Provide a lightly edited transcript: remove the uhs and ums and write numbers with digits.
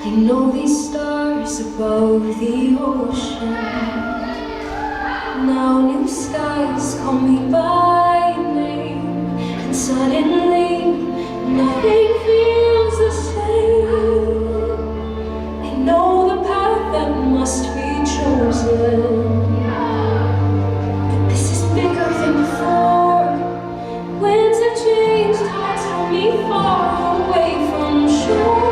I know these stars above the ocean. Now new skies call me by name, and suddenly nothing feels the same. I know the path that must be chosen, but this is bigger than before. Winds have changed, tides hold me far away from shore.